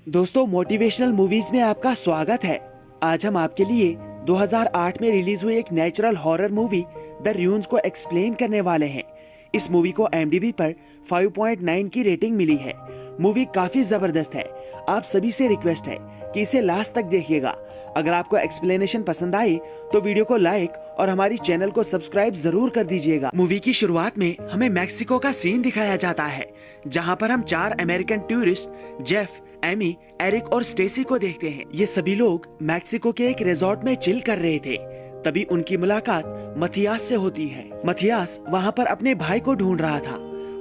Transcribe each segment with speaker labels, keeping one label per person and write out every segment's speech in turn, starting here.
Speaker 1: दोस्तों, motivational movies में आपका स्वागत है। आज हम आपके लिए 2008 में रिलीज हुई एक नेचुरल हॉरर मूवी द र्यून्स को एक्सप्लेन करने वाले हैं। इस मूवी को IMDb पर 5.9 की रेटिंग मिली है। मूवी काफी जबरदस्त है। आप सभी से रिक्वेस्ट है कि इसे लास्ट तक देखिएगा। अगर आपको एक्सप्लेनेशन पसंद आए तो वीडियो को लाइक और हमारी चैनल को सब्सक्राइब जरूर कर दीजिएगा। मूवी की शुरुआत में हमें मैक्सिको का सीन दिखाया जाता है, जहां पर हम 4 American tourist Jeff, Amy, Eric और स्टेसी को देखते हैं। ये सभी लोग मैक्सिको के एक रिजॉर्ट में चिल कर रहे थे। तभी उनकी मुलाकात मथियास से होती है। मथियास वहाँ पर अपने भाई को ढूंढ रहा था।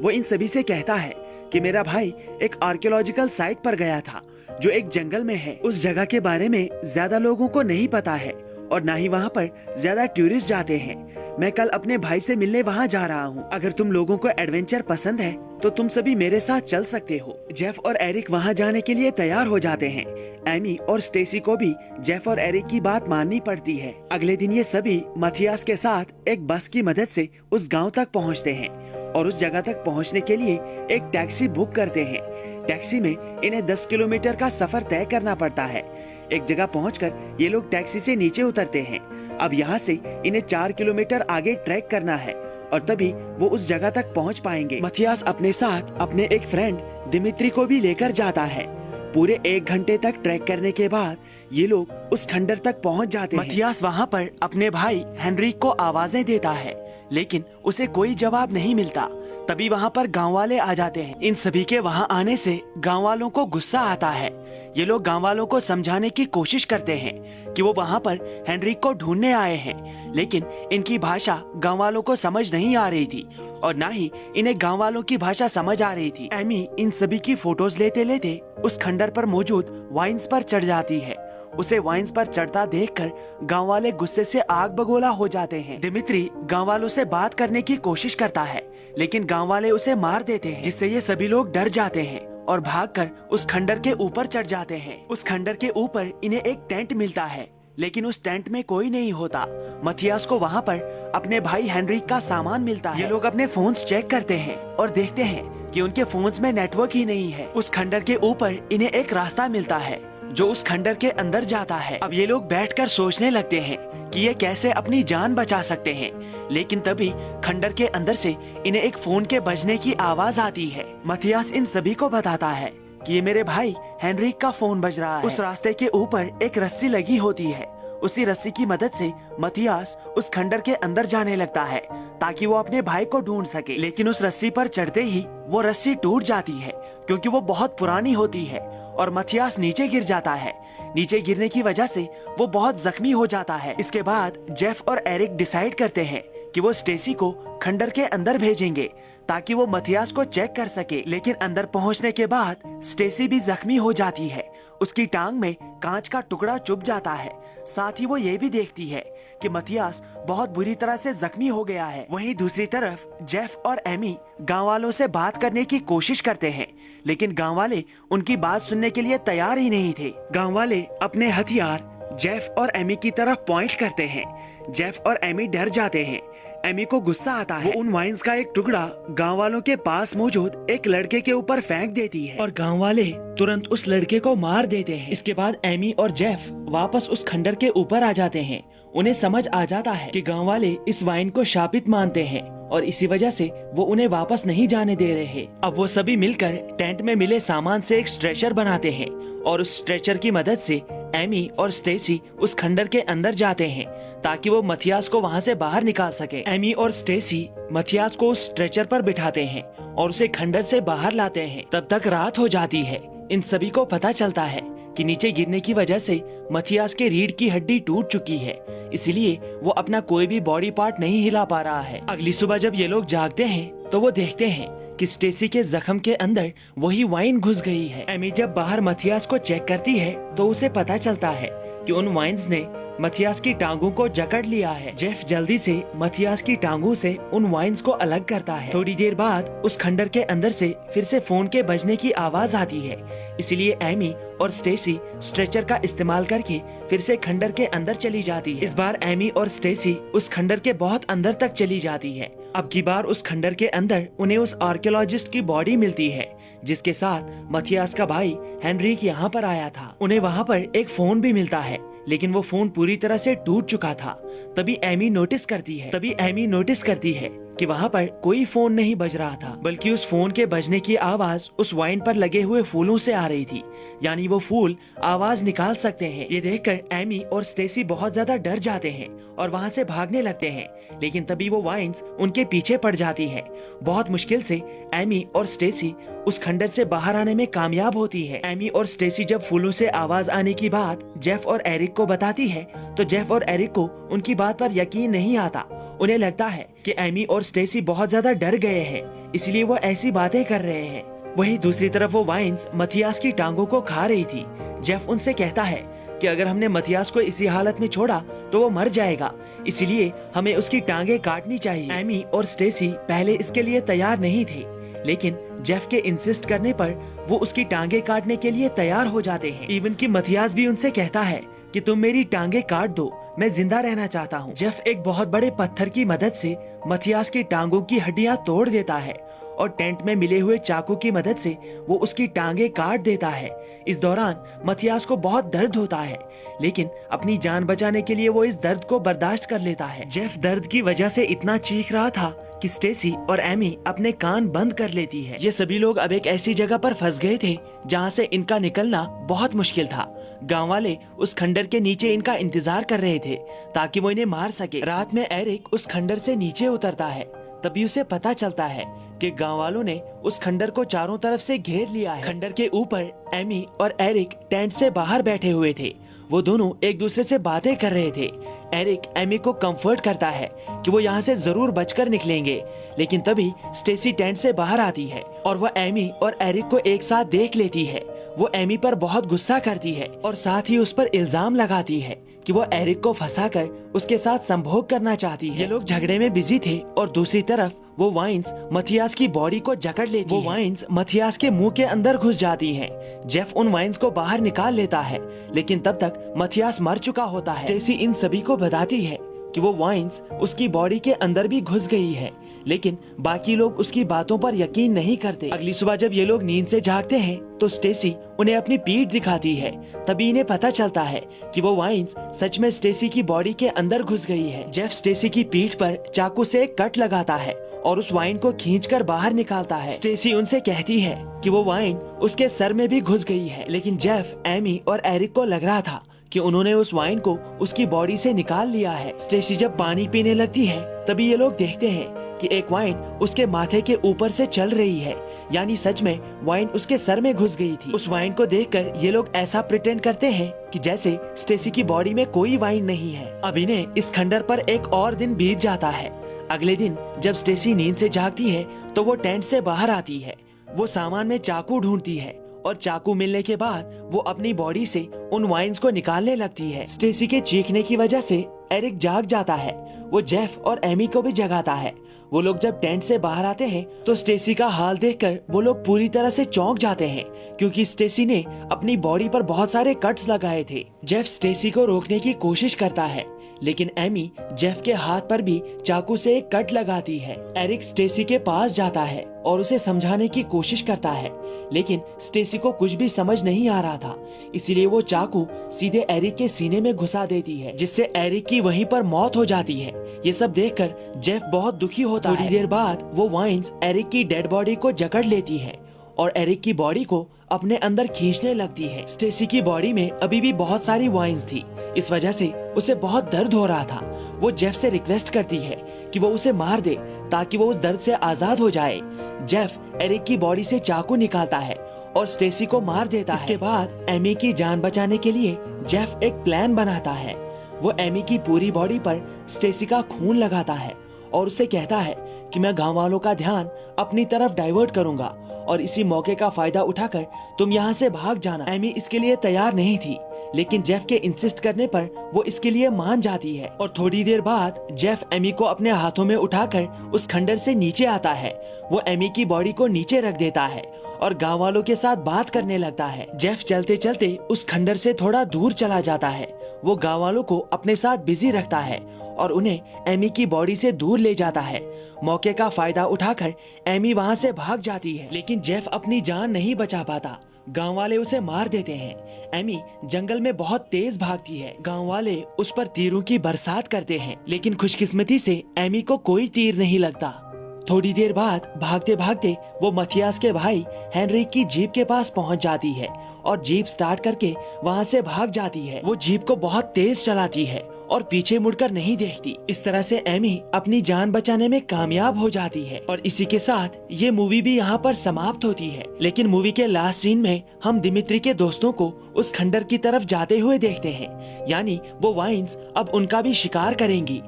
Speaker 1: वो इन सभी से कहता है कि मेरा भाई एक आर्कियोलॉजिकल साइट पर गया था जो एक जंगल में है। उस जगह के बारे में ज्यादा लोगों को नहीं पता है और ना ही वहाँ पर ज्यादा टूरिस्ट जाते हैं। मैं कल अपने भाई से मिलने वहाँ जा रहा हूँ। अगर तुम लोगों को एडवेंचर पसंद है तो तुम सभी मेरे साथ चल सकते हो। जेफ और एरिक वहाँ जाने के लिए तैयार हो जाते हैं। एमी और स्टेसी को भी जेफ और एरिक की बात माननी पड़ती है। अगले दिन ये सभी मथियास के साथ एक बस की मदद से उस गांव तक पहुँचते हैं और उस जगह तक पहुँचने के लिए एक टैक्सी बुक करते हैं। टैक्सी में इन्हें 10 किलोमीटर का सफर तय करना पड़ता है। एक जगह पहुंचकर ये लोग टैक्सी से नीचे उतरते हैं। अब यहाँ से इन्हें 4 किलोमीटर आगे ट्रैक करना है और तभी वो उस जगह तक पहुँच पाएंगे। मथियास अपने साथ अपने एक फ्रेंड दिमित्री को भी लेकर जाता है। पूरे 1 घंटे तक ट्रैक करने के बाद ये लोग उस खंडर तक पहुँच जाते हैं। मथियास वहाँ पर अपने भाई हेनरिक को आवाजें देता है, लेकिन उसे कोई जवाब नहीं मिलता। तभी वहाँ पर गांव वाले आ जाते हैं। इन सभी के वहाँ आने से गांव वालों को गुस्सा आता है। ये लोग गांव वालों को समझाने की कोशिश करते हैं कि वो वहाँ पर हेनरिक को ढूंढने आए हैं, लेकिन इनकी भाषा गांव वालों को समझ नहीं आ रही थी और ना ही इन्हें गांव वालों की भाषा समझ आ रही थी। एमी इन सभी की फोटोज लेते लेते उस खंडर पर मौजूद वाइन्स पर चढ़ जाती है। उसे वाइन्स पर चढ़ता देखकर गांव वाले गुस्से से आग बगोला हो जाते हैं। दिमित्री गांव वालों से बात करने की कोशिश करता है, लेकिन गांव वाले उसे मार देते हैं, जिससे ये सभी लोग डर जाते हैं और भागकर उस खंडर के ऊपर चढ़ जाते हैं। उस खंडर के ऊपर इन्हें एक टेंट मिलता है, लेकिन उस टेंट में कोई नहीं होता। मथियास को वहाँ पर अपने भाई हेनरिक का सामान मिलता है। ये लोग अपने फोन्स चेक करते हैं और देखते हैं कि उनके फोन्स में नेटवर्क ही नहीं है। उस खंडर के ऊपर इन्हें एक रास्ता मिलता है जो उस खंडर के अंदर जाता है। अब ये लोग बैठकर सोचने लगते हैं कि ये कैसे अपनी जान बचा सकते हैं, लेकिन तभी खंडर के अंदर से इन्हें एक फोन के बजने की आवाज आती है। मथियास इन सभी को बताता है कि ये मेरे भाई हेनरिक का फोन बज रहा है। उस रास्ते के ऊपर एक रस्सी लगी होती है। उसी रस्सी की मदद से मथियास उस खंडर के अंदर जाने लगता है ताकि वो अपने भाई को ढूंढ सके, लेकिन उस रस्सी पर चढ़ते ही वो रस्सी टूट जाती है क्योंकि वो बहुत पुरानी होती है और मथियास नीचे गिर जाता है। नीचे गिरने की वजह से वो बहुत जख्मी हो जाता है। इसके बाद जेफ और एरिक डिसाइड करते हैं कि वो स्टेसी को खंडर के अंदर भेजेंगे ताकि वो मथियास को चेक कर सके, लेकिन अंदर पहुंचने के बाद स्टेसी भी जख्मी हो जाती है। उसकी टांग में कांच का टुकड़ा चुभ जाता है। साथ ही वो ये भी देखती है कि मथियास बहुत बुरी तरह से जख्मी हो गया है। वहीं दूसरी तरफ जेफ और एमी गांव वालों से बात करने की कोशिश करते हैं, लेकिन गांव वाले उनकी बात सुनने के लिए तैयार ही नहीं थे। गांव वाले अपने हथियार जेफ और एमी की तरफ पॉइंट करते हैं। जेफ और एमी डर जाते हैं। एमी को गुस्सा आता है। वो उन वाइन्स का एक टुकड़ा गांव वालों के पास मौजूद एक लड़के के ऊपर फेंक देती है और गांव वाले तुरंत उस लड़के को मार देते हैं। इसके बाद एमी और जेफ वापस उस खंडर के ऊपर आ जाते हैं। उन्हें समझ आ जाता है कि गांव वाले इस वाइन को शापित मानते हैं और इसी वजह से वो उन्हें वापस नहीं जाने दे रहे। अब वो सभी मिलकर टेंट में मिले सामान से एक स्ट्रेचर बनाते हैं और उस स्ट्रेचर की मदद से एमी और स्टेसी उस खंडर के अंदर जाते हैं ताकि वो मथियास को वहाँ से बाहर निकाल सके। एमी और स्टेसी मथियास को उस स्ट्रेचर पर बिठाते हैं और उसे खंडर से बाहर लाते हैं। तब तक रात हो जाती है। इन सभी को पता चलता है कि नीचे गिरने की वजह से मथियास के रीढ़ की हड्डी टूट चुकी है, इसलिए वो अपना कोई भी बॉडी पार्ट नहीं हिला पा रहा है। अगली सुबह जब ये लोग जागते हैं तो वो देखते हैं कि स्टेसी के जख्म के अंदर वही वाइन घुस गई है। एमी जब बाहर मथियास को चेक करती है तो उसे पता चलता है कि उन वाइन्स ने मथियास की टांगों को जकड़ लिया है। जेफ जल्दी से मथियास की टांगों से उन वाइन्स को अलग करता है। थोड़ी देर बाद उस खंडर के अंदर से फिर से फोन के बजने की आवाज आती है, इसलिए एमी और स्टेसी स्ट्रेचर का इस्तेमाल करके फिर से खंडर के अंदर चली जाती है। इस बार एमी और स्टेसी उस खंडर के बहुत अंदर तक चली जाती है। अब की बार उस खंडर के अंदर उन्हें उस आर्कियोलॉजिस्ट की बॉडी मिलती है जिसके साथ मथियास का भाई हेनरिक यहाँ पर आया था। उन्हें वहाँ पर एक फोन भी मिलता है, लेकिन वो फोन पूरी तरह से टूट चुका था। तभी एमी नोटिस करती है कि वहाँ पर कोई फोन नहीं बज रहा था, बल्कि उस फोन के बजने की आवाज उस वाइन पर लगे हुए फूलों से आ रही थी। यानी वो फूल आवाज निकाल सकते हैं। ये देखकर एमी और स्टेसी बहुत ज्यादा डर जाते हैं और वहाँ से भागने लगते हैं, लेकिन तभी वो वाइन्स उनके पीछे पड़ जाती है। बहुत मुश्किल से एमी और स्टेसी उस खंडर से बाहर आने में कामयाब होती है। एमी और स्टेसी जब फूलों से आवाज आने की बात जेफ और एरिक को बताती है, तो जेफ और एरिक को उनकी बात पर यकीन नहीं आता। उन्हें लगता है कि एमी और स्टेसी बहुत ज्यादा डर गए हैं, इसलिए वो ऐसी बातें कर रहे हैं। वहीं दूसरी तरफ वो वाइन्स मथियास की टांगों को खा रही थी। जेफ उनसे कहता है कि अगर हमने मथियास को इसी हालत में छोड़ा तो वो मर जाएगा, इसलिए हमें उसकी टांगे काटनी चाहिए। एमी और स्टेसी पहले इसके लिए तैयार नहीं थे, लेकिन जेफ के इंसिस्ट करने पर वो उसकी टांगे काटने के लिए तैयार हो जाते हैं। इवन कि मथियास भी उनसे कहता है कि तुम मेरी टांगे काट दो, मैं जिंदा रहना चाहता हूँ। जेफ एक बहुत बड़े पत्थर की मदद से मथियास की टांगों की हड्डियां तोड़ देता है और टेंट में मिले हुए चाकू की मदद से वो उसकी टांगे काट देता है। इस दौरान मथियास को बहुत दर्द होता है, लेकिन अपनी जान बचाने के लिए वो इस दर्द को बर्दाश्त कर लेता है। जेफ दर्द की वजह से इतना चीख रहा था कि स्टेसी और एमी अपने कान बंद कर लेती है। ये सभी लोग अब एक ऐसी जगह पर फंस गए थे जहाँ से इनका निकलना बहुत मुश्किल था। गांव वाले उस खंडर के नीचे इनका इंतजार कर रहे थे ताकि वो इन्हें मार सके। रात में एरिक उस खंडर से नीचे उतरता है, तभी उसे पता चलता है कि गांव वालों ने उस खंडर को चारों तरफ से घेर लिया है। खंडर के ऊपर एमी और एरिक टेंट से बाहर बैठे हुए थे। वो दोनों एक दूसरे से बातें कर रहे थे। एरिक एमी को कंफर्ट करता है कि वो यहाँ से जरूर बचकर निकलेंगे, लेकिन तभी स्टेसी टेंट से बाहर आती है और वह एमी और एरिक को एक साथ देख लेती है। वो एमी पर बहुत गुस्सा करती है और साथ ही उस पर इल्जाम लगाती है कि वो एरिक को फंसाकर उसके साथ संभोग करना चाहती है। ये लोग झगड़े में बिजी थे और दूसरी तरफ वो वाइन्स मथियास की बॉडी को जकड़ लेती है। वो वाइन्स मथियास के मुंह के अंदर घुस जाती हैं। जेफ उन वाइन्स को बाहर निकाल लेता है, लेकिन तब तक मथियास मर चुका होता है। स्टेसी इन सभी को बताती है कि वो वाइन्स उसकी बॉडी के अंदर भी घुस गई है, लेकिन बाकी लोग उसकी बातों पर यकीन नहीं करते। अगली सुबह जब ये लोग नींद से जागते हैं तो स्टेसी उन्हें अपनी पीठ दिखाती है। तभी इन्हें पता चलता है कि वो वाइन्स सच में स्टेसी की बॉडी के अंदर घुस गई है। जेफ स्टेसी की पीठ पर चाकू से एक कट लगाता है और उस वाइन को खींचकर बाहर निकालता है। स्टेसी उनसे कहती है कि वो वाइन उसके सर में भी घुस गई है, लेकिन जेफ, एमी और एरिक को लग रहा था कि उन्होंने उस वाइन को उसकी बॉडी से निकाल लिया है। स्टेसी जब पानी पीने लगती है, तभी ये लोग देखते हैं कि एक वाइन उसके माथे के ऊपर से चल रही है, यानी सच में वाइन उसके सर में घुस गई थी। उस वाइन को देखकर ये लोग ऐसा प्रिटेंड करते हैं कि जैसे स्टेसी की बॉडी में कोई वाइन नहीं है। अब इन्हें इस खंडर पर एक और दिन बीत जाता है। अगले दिन जब स्टेसी नींद से जागती है तो वो टेंट से बाहर आती है। वो सामान में चाकू ढूंढती है और चाकू मिलने के बाद वो अपनी बॉडी से उन वाइन्स को निकालने लगती है। स्टेसी के चीखने की वजह से एरिक जाग जाता है। वो जेफ और एमी को भी जगाता है। वो लोग जब टेंट से बाहर आते हैं तो स्टेसी का हाल देखकर वो लोग पूरी तरह से चौंक जाते हैं, क्योंकि स्टेसी ने अपनी बॉडी पर बहुत सारे कट्स लगाए थे। जेफ स्टेसी को रोकने की कोशिश करता है, लेकिन एमी जेफ के हाथ पर भी चाकू से एक कट लगाती है। एरिक स्टेसी के पास जाता है और उसे समझाने की कोशिश करता है, लेकिन स्टेसी को कुछ भी समझ नहीं आ रहा था, इसीलिए वो चाकू सीधे एरिक के सीने में घुसा देती है, जिससे एरिक की वहीं पर मौत हो जाती है। ये सब देखकर जेफ बहुत दुखी होता है। थोड़ी देर बाद वो वाइन्स एरिक की डेड बॉडी को जकड़ लेती है और एरिक की बॉडी को अपने अंदर खींचने लगती है। स्टेसी की बॉडी में अभी भी बहुत सारी वाइन्स थी, इस वजह से उसे बहुत दर्द हो रहा था। वो जेफ से रिक्वेस्ट करती है कि वो उसे मार दे ताकि वो उस दर्द से आजाद हो जाए। जेफ एरिक की बॉडी से चाकू निकालता है और स्टेसी को मार देता है। इसके बाद एमी की जान बचाने के लिए जेफ एक प्लान बनाता है। वो एमी की पूरी बॉडी पर स्टेसी का खून लगाता है और उसे कहता है कि मैं गांव वालों का ध्यान अपनी तरफ डाइवर्ट करूंगा और इसी मौके का फायदा उठाकर तुम यहाँ से भाग जाना। एमी इसके लिए तैयार नहीं थी, लेकिन जेफ के इंसिस्ट करने पर वो इसके लिए मान जाती है और थोड़ी देर बाद जेफ एमी को अपने हाथों में उठाकर उस खंडर से नीचे आता है। वो एमी की बॉडी को नीचे रख देता है और गांव वालों के साथ बात करने लगता है। जेफ चलते चलते उस खंडर से थोड़ा दूर चला जाता है वो गांव वालों को अपने साथ बिजी रखता है और उन्हें एमी की बॉडी से दूर ले जाता है। मौके का फायदा उठाकर एमी वहां से भाग जाती है, लेकिन जेफ अपनी जान नहीं बचा पाता। गांव वाले उसे मार देते हैं। एमी जंगल में बहुत तेज भागती है। गांव वाले उस पर तीरों की बरसात करते हैं, लेकिन खुशकिस्मती से एमी को कोई तीर नहीं लगता। थोड़ी देर बाद भागते भागते वो मथियास के भाई हेनरिक की जीप के पास पहुंच जाती है और जीप स्टार्ट करके वहां से भाग जाती है। वो जीप को बहुत तेज चलाती है और पीछे मुड़कर नहीं देखती। इस तरह से एमी अपनी जान बचाने में कामयाब हो जाती है। और इसी के साथ ये मूवी भी यहाँ पर समाप्त होती है। लेकिन मूवी के लास्ट सीन में हम दिमित्री के दोस्तों को उस खंडर की तरफ जाते हुए देखते हैं, यानी वो वाइन्स अब उनका भी शिकार करेंगी।